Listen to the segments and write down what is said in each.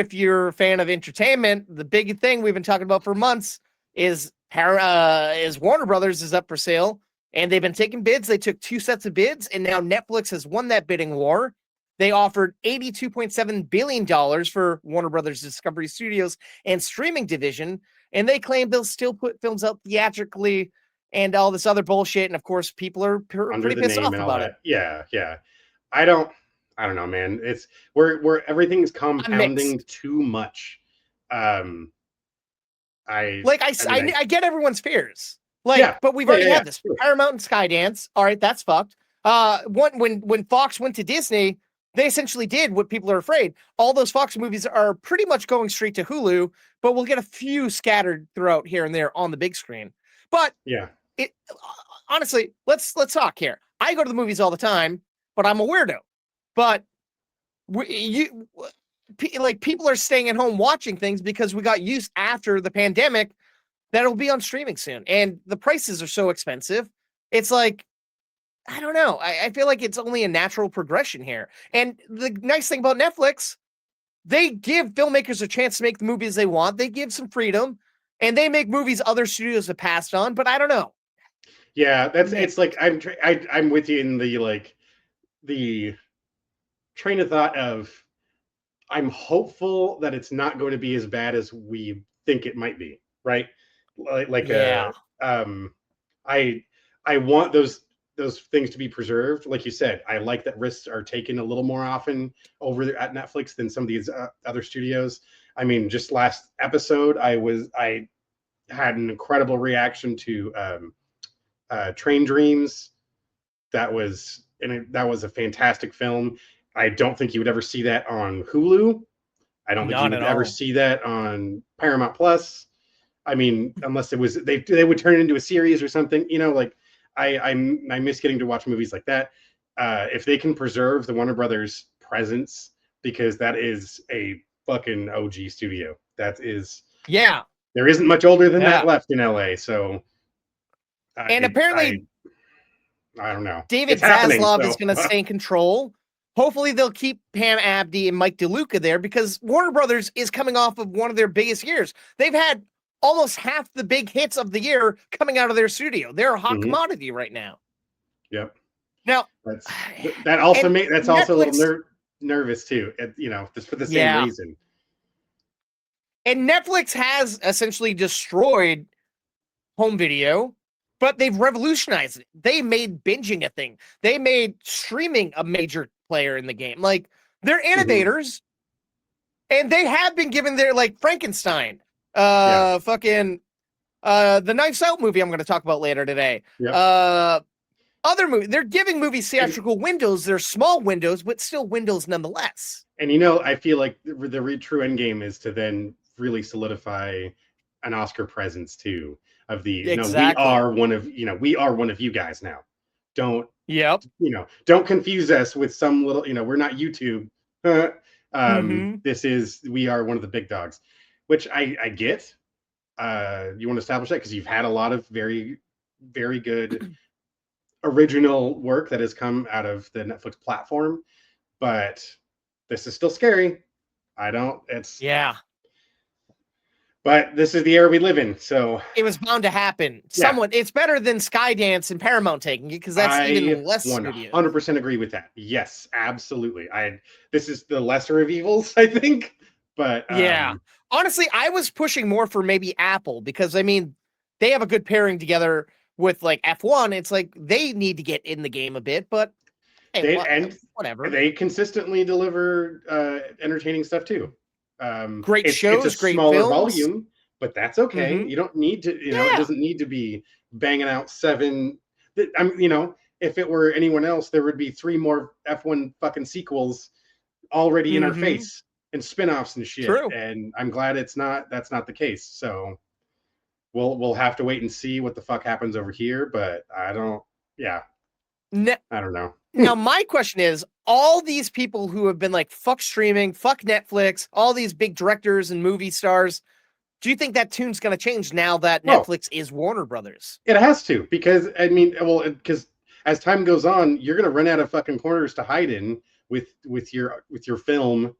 if you're a fan of entertainment, the big thing we've been talking about for months is Warner Brothers is up for sale, and they've been taking bids. They took 2 sets of bids, and now Netflix has won that bidding war. They offered $82.7 billion for Warner Brothers Discovery Studios and streaming division, and they claim they'll still put films out theatrically and all this other bullshit. And of course, people are pretty pissed off about it. Yeah. I don't know, man. It's where everything's compounding too much. I get everyone's fears. But we've already had this. Sure. Paramount and Skydance. All right, that's fucked. When Fox went to Disney, they essentially did what people are afraid. All those Fox movies are pretty much going straight to Hulu, but we'll get a few scattered throughout here and there on the big screen. But honestly, let's talk here. I go to the movies all the time, but I'm a weirdo. But people are staying at home watching things because we got used after the pandemic that it'll be on streaming soon, and the prices are so expensive. It's like, I don't know. I feel like it's only a natural progression here. And the nice thing about Netflix, they give filmmakers a chance to make the movies they want. They give some freedom, and they make movies other studios have passed on. But I don't know. Yeah, it's like I'm with you in the train of thought of I'm hopeful that it's not going to be as bad as we think it might be, right? I want those things to be preserved. Like you said, I like that risks are taken a little more often over there at Netflix than some of these other studios. I mean, just last episode, I had an incredible reaction to Train Dreams. That was a fantastic film. I don't think you would ever see that on Hulu. I don't think you would ever see that on Paramount Plus. I mean, unless it was they would turn it into a series or something, I miss getting to watch movies like that. If they can preserve the Warner Brothers presence, because that is a fucking OG studio. That is, there isn't much older than that left in LA. So, apparently, I don't know. David Zaslav is going to stay in control. Hopefully, they'll keep Pam Abdi and Mike DeLuca there, because Warner Brothers is coming off of one of their biggest years. They've had almost half the big hits of the year coming out of their studio. They're a hot commodity right now. Yep. Now that's also Netflix, a little nervous too. Just for the same reason. And Netflix has essentially destroyed home video, but they've revolutionized it. They made binging a thing. They made streaming a major player in the game. Like, they're innovators, and they have been given their, Frankenstein. The Knives Out movie I'm going to talk about later today. Other movies, they're giving movies theatrical windows. They're small windows, but still windows nonetheless. And I feel like the true end game is to then really solidify an Oscar presence too. Of the we are one of you guys now. Don't confuse us with some little, we're not YouTube. We are one of the big dogs. Which I get. You want to establish that because you've had a lot of very, very good original work that has come out of the Netflix platform, but this is still scary. But this is the era we live in, so it was bound to happen. It's better than Skydance and Paramount taking it, because that's even less. 100% agree with that. Yes, absolutely. This is the lesser of evils, I think. But honestly, I was pushing more for maybe Apple, because they have a good pairing together with F1. It's like they need to get in the game a bit, but whatever. They consistently deliver entertaining stuff too. Great shows, it's a great smaller films. Volume, but that's okay. You don't need to, it doesn't need to be banging out 7. If it were anyone else, there would be 3 more F1 fucking sequels already in our face. And spin-offs and shit. True. And I'm glad that's not the case. So we'll have to wait and see what the fuck happens over here, but I don't know. Now my question is, all these people who have been like, fuck streaming, fuck Netflix, all these big directors and movie stars, do you think that tune's going to change now that Netflix is Warner Brothers? It has to, because because as time goes on, you're going to run out of fucking corners to hide in with your film.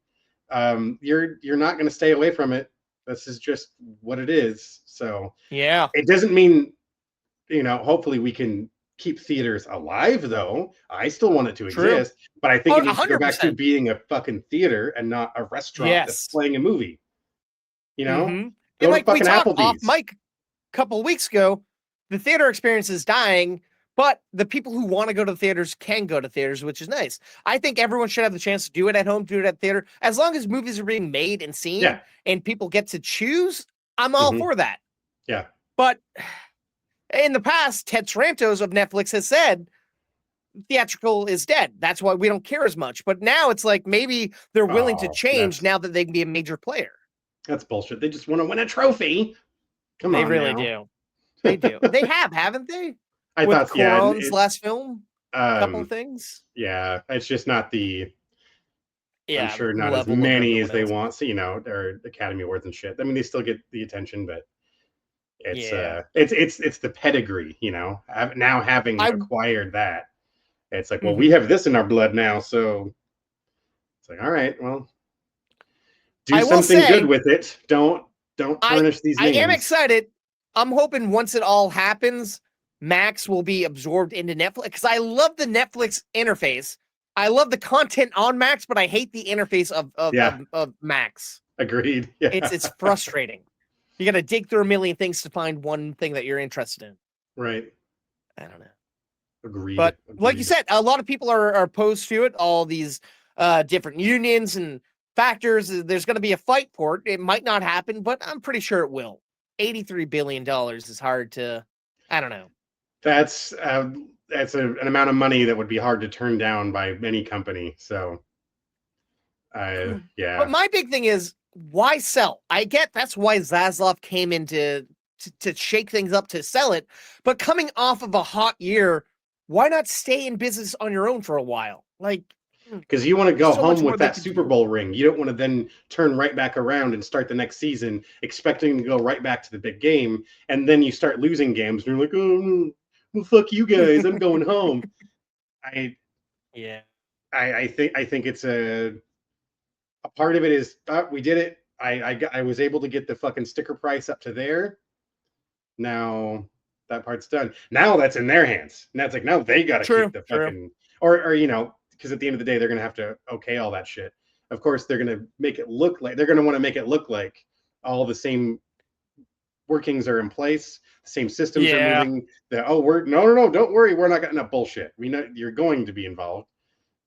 you're not going to stay away from it. This is just what it is. So Yeah. it doesn't mean, hopefully we can keep theaters alive, though. I still want it to True. exist, but I think it needs to go back to 100%. being a fucking theater and not a restaurant that's Yes. playing a movie. And Go like to we fucking talked off Applebee's. mic a couple of weeks ago, the theater experience is dying, but the people who want to go to the theaters can go to theaters, which is nice. I think everyone should have the chance to do it at home, do it at theater, as long as movies are being made and seen, Yeah. and people get to choose. I'm all for that. Yeah. But in the past, Ted Sarandos of Netflix has said theatrical is dead. That's why we don't care as much. But now it's like maybe they're willing to change now that they can be a major player. That's bullshit. They just want to win a trophy. Come on, they really do. They do. They haven't they? I With thought, Cuarón's last film, a couple things. Yeah, it's just not the. Yeah, I'm sure not as many as they want. So, or Academy Awards and shit. I mean, they still get the attention, but it's the pedigree. Now having acquired that, it's like, well, we have this in our blood now, so it's like, all right, well, do something good with it. Don't tarnish these names. I am excited. I'm hoping once it all happens, Max will be absorbed into Netflix, because I love the Netflix interface. I love the content on Max, but I hate the interface of Max. Agreed. Yeah. It's frustrating. You got to dig through a million things to find one thing that you're interested in. Right. I don't know. Agreed. But like you said, a lot of people are opposed to it. All these different unions and factors. There's going to be a fight for it. It might not happen, but I'm pretty sure it will. $83 billion is hard to, I don't know. That's an amount of money that would be hard to turn down by any company. So, yeah. But my big thing is, why sell? I get that's why Zaslav came in to shake things up, to sell it. But coming off of a hot year, why not stay in business on your own for a while? Like, because you want to go home with that Super Bowl ring. You don't want to then turn right back around and start the next season expecting to go right back to the big game, and then you start losing games and you're like, oh, well, fuck you guys, I'm going home. I think it's a part of it is we did it. I was able to get the fucking sticker price up to there. Now that part's done. Now that's in their hands. Now it's like, now they got to keep the fucking or because at the end of the day, they're going to have to okay all that shit. Of course, they're going to make it look like, they're going to want to make it look like all the same workings are in place, the same systems are moving. No, don't worry, we're not getting that bullshit. We know you're going to be involved.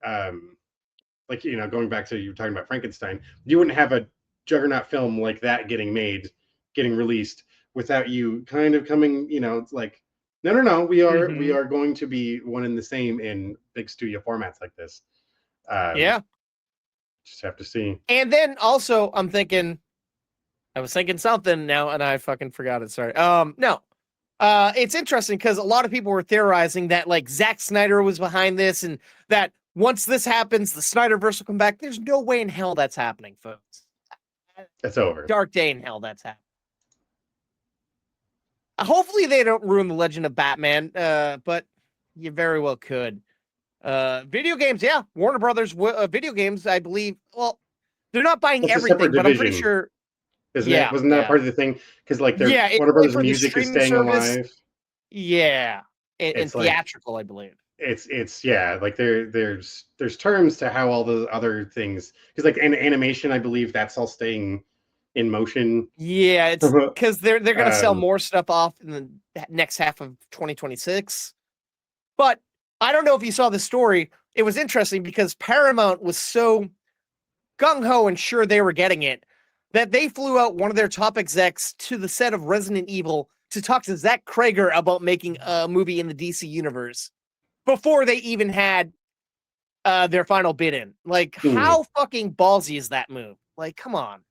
Like, going back to you talking about Frankenstein, you wouldn't have a juggernaut film like that getting released without you kind of coming, it's like, no, we are going to be one and the same in big studio formats like this. Just have to see. And then also I was thinking something now and I fucking forgot it. Sorry. No. It's interesting because a lot of people were theorizing that like Zack Snyder was behind this, and that once this happens, the Snyderverse will come back. There's no way in hell that's happening, folks. That's over. Dark day in hell that's happening. Hopefully they don't ruin the Legend of Batman, but you very well could. Video games, yeah. Warner Brothers video games, I believe. Well, they're not buying everything, but I'm pretty sure. Isn't it? Wasn't that part of the thing? Because like Warner Brothers music is staying alive. Yeah, and theatrical, I believe. It's like there's terms to how all the other things, because like in animation, I believe that's all staying in motion. Yeah, it's because they're going to sell more stuff off in the next half of 2026. But I don't know if you saw the story. It was interesting because Paramount was so gung-ho and sure they were getting it that they flew out one of their top execs to the set of Resident Evil to talk to Zach Krager about making a movie in the DC universe before they even had their final bid in. Like, how fucking ballsy is that move? Like, come on.